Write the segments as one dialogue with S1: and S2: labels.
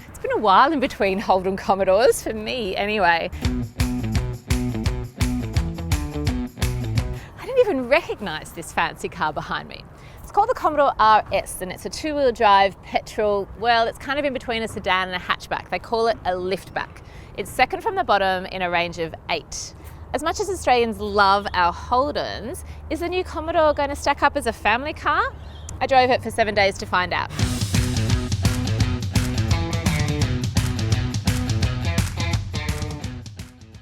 S1: It's been a while in between Holden Commodores, for me anyway. I didn't even recognise this fancy car behind me. It's called the Commodore RS and it's a two-wheel drive petrol. Well, it's kind of in between a sedan and a hatchback. They call it a liftback. It's second from the bottom in a range of 8. As much as Australians love our Holdens, is the new Commodore going to stack up as a family car? I drove it for 7 days to find out.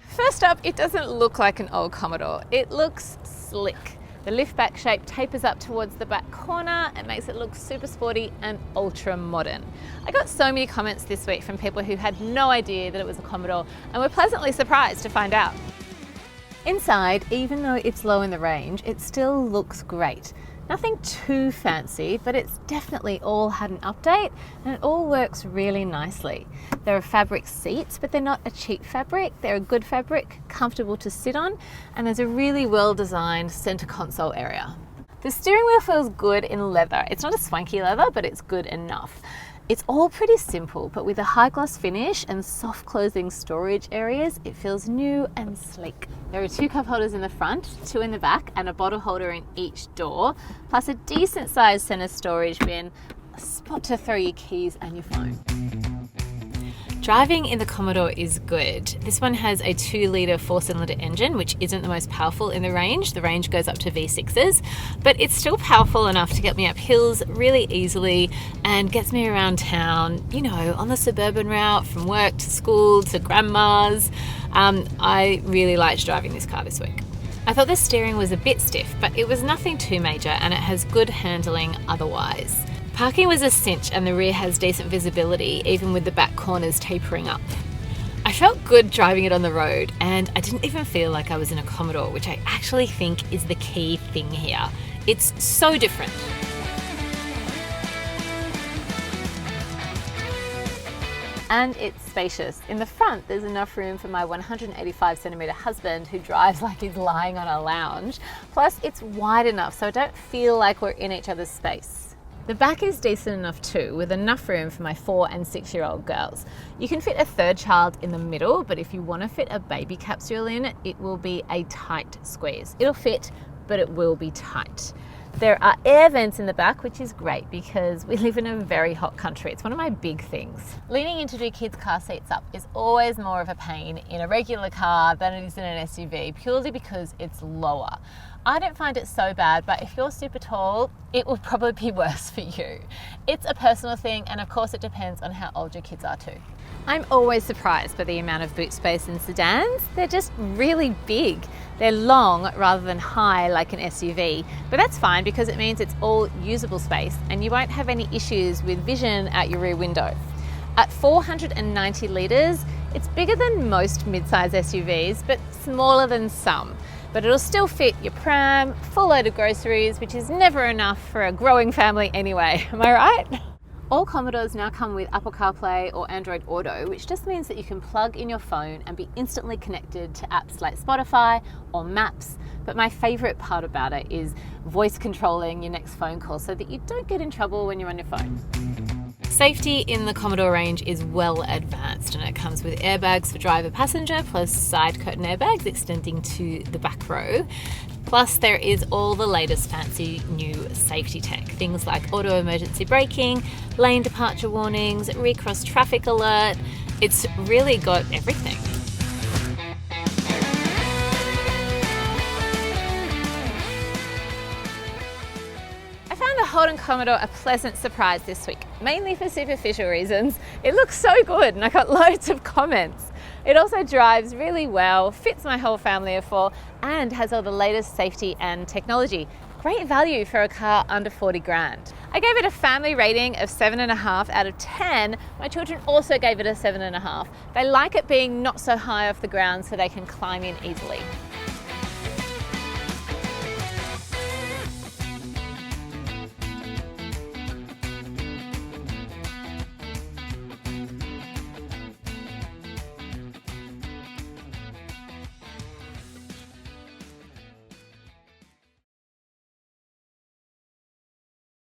S1: First up, it doesn't look like an old Commodore. It looks slick. The liftback shape tapers up towards the back corner and makes it look super sporty and ultra modern. I got so many comments this week from people who had no idea that it was a Commodore and were pleasantly surprised to find out. Inside, even though it's low in the range, it still looks great. Nothing too fancy, but it's definitely all had an update and it all works really nicely. There are fabric seats, but they're not a cheap fabric. They're a good fabric, comfortable to sit on, and there's a really well-designed center console area. The steering wheel feels good in leather. It's not a swanky leather, but it's good enough. It's all pretty simple, but with a high gloss finish and soft closing storage areas, it feels new and sleek. There are 2 cup holders in the front, 2 in the back, and a bottle holder in each door, plus a decent sized center storage bin, a spot to throw your keys and your phone. Driving in the Commodore is good. This one has a 2-litre 4-cylinder engine, which isn't the most powerful in the range. The range goes up to V6s, but it's still powerful enough to get me up hills really easily and gets me around town, you know, on the suburban route from work to school to grandma's. I really liked driving this car this week. I thought the steering was a bit stiff, but it was nothing too major and it has good handling otherwise. Parking was a cinch and the rear has decent visibility, even with the back corners tapering up. I felt good driving it on the road and I didn't even feel like I was in a Commodore, which I actually think is the key thing here. It's so different. And it's spacious. In the front, there's enough room for my 185cm husband who drives like he's lying on a lounge. Plus, it's wide enough so I don't feel like we're in each other's space. The back is decent enough too, with enough room for my 4 and 6-year-old girls. You can fit a third child in the middle, but if you want to fit a baby capsule in, it will be a tight squeeze. It'll fit, but it will be tight. There are air vents in the back, which is great because we live in a very hot country. It's one of my big things. Leaning in to do kids' car seats up is always more of a pain in a regular car than it is in an SUV, purely because it's lower. I don't find it so bad, but if you're super tall, it will probably be worse for you. It's a personal thing, and of course it depends on how old your kids are too. I'm always surprised by the amount of boot space in sedans. They're just really big. They're long rather than high like an SUV, but that's fine because it means it's all usable space and you won't have any issues with vision out your rear window. At 490 litres, it's bigger than most mid-size SUVs, but smaller than some. But it'll still fit your pram, full load of groceries, which is never enough for a growing family anyway, am I right? All Commodores now come with Apple CarPlay or Android Auto, which just means that you can plug in your phone and be instantly connected to apps like Spotify or Maps. But my favourite part about it is voice controlling your next phone call so that you don't get in trouble when you're on your phone. Safety in the Commodore range is well advanced and it comes with airbags for driver passenger plus side curtain airbags extending to the back row. Plus there is all the latest fancy new safety tech, things like auto emergency braking, lane departure warnings, recross traffic alert. It's really got everything. Holden Commodore a pleasant surprise this week, mainly for superficial reasons. It looks so good and I got loads of comments. It also drives really well, fits my whole family of 4 and has all the latest safety and technology. Great value for a car under 40 grand. I gave it a family rating of 7.5 out of 10. My children also gave it a 7.5. They like it being not so high off the ground so they can climb in easily.